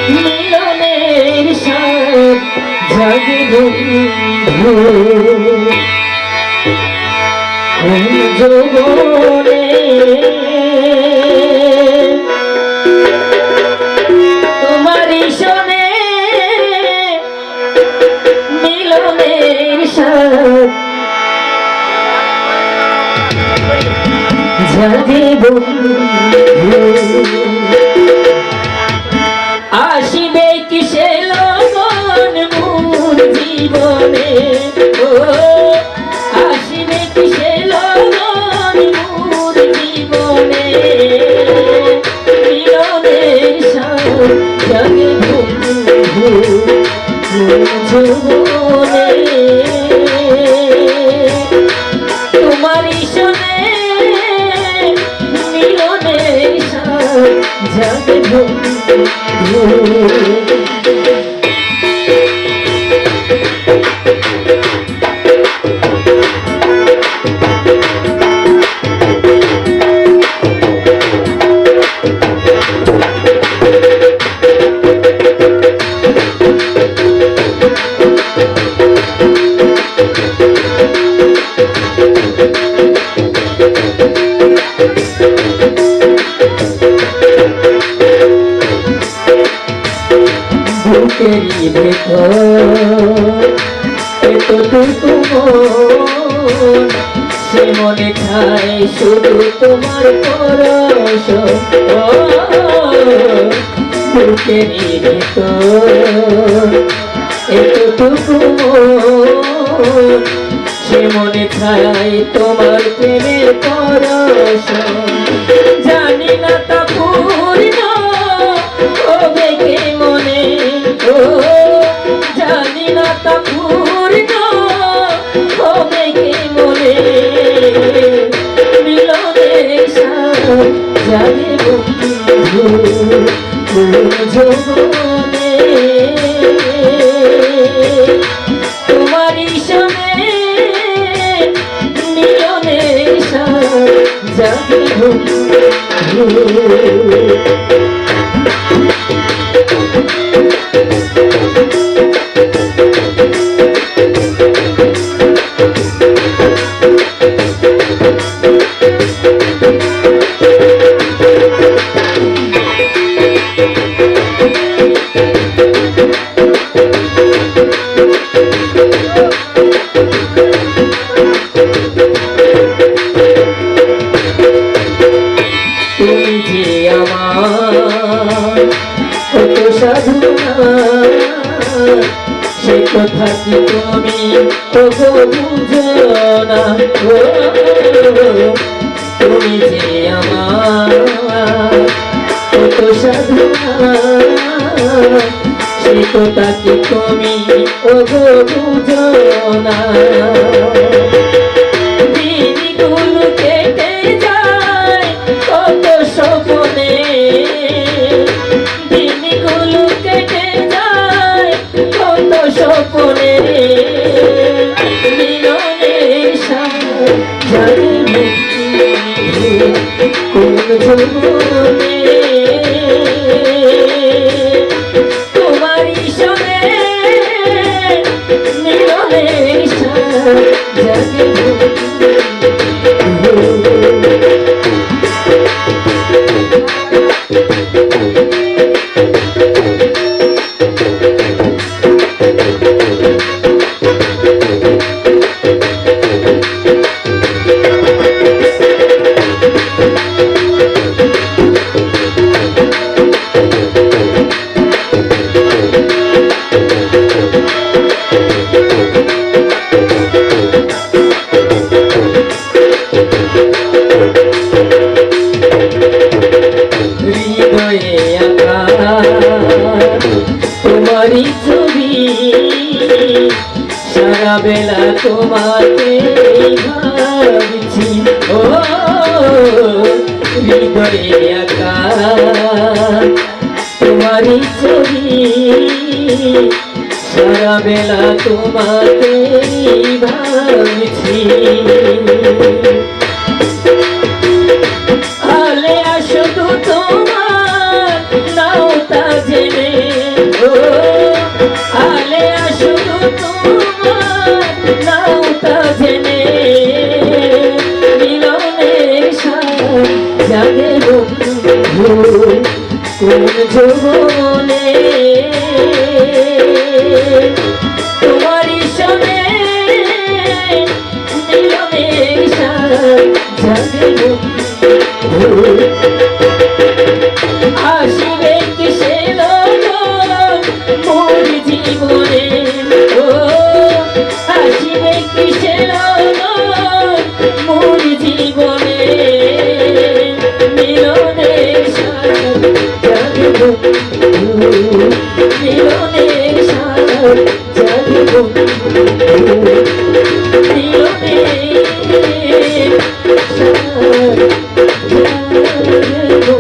মিলনের সাথ জাগে বন্ধু কোন যৌবনে তোমারই শোনে মিলনের সাথ জাগে বন্ধু আসিবে কিসে লগন মোর জীবনে ও আসিবে কিসে লগন মোর জীবনে মিলনের সাথ জাগে বন্ধু জীবনে তোমারই শোনে মিলনের সাথ জাগে বন্ধু বুকেরই ভেতর এতটুকু মন সে মনে খায় শুধু তোমার পরশ বুকেরই ভেতর এতটুকু মন সে মনে খায় তোমার প্রেমের পরশ জানি না তা পূর্ণ হবে কে মনে জানি না তা পূর্ণ হবে কে মনে মিলনের সাথ জাগে বন্ধু যৌবনে তোমারই শোনে মিলনের সাথ জাগে বন্ধু তুমি যে আমার কত সাধনা সে কথা কি তুমি তবু বুঝো না তুমি যে আমার কত সাধনা সে কথা কি তুমি তবু বুঝো না দিনগুলো কেটে যায় কত স্বপ্নে দিনগুলো কেটে যায় কত স্বপ্নে মিলনের সাথ জাগে কোন যৌবনে তোমারই শোনে মিলনের সাথ জাগে তোমারই ছবি সারা বেলা তোমাকে ভাবছি ও হৃদয়ে আঁকা তোমারই ছবি সারা বেলা তোমাকে ভাবছি আলে আসো তো তোমার নাও তা জেনে কোন যৌবনে তোমারই সনে মিলনের সাথ জাগবো আসিবে কিসের লগন মোর জীবনে ও আসিবে কিসের লগন মোর জীবনে মিলনের সাথ জাগবো মিলনের সাথ জাগবো মিলনের সাথ জাগবো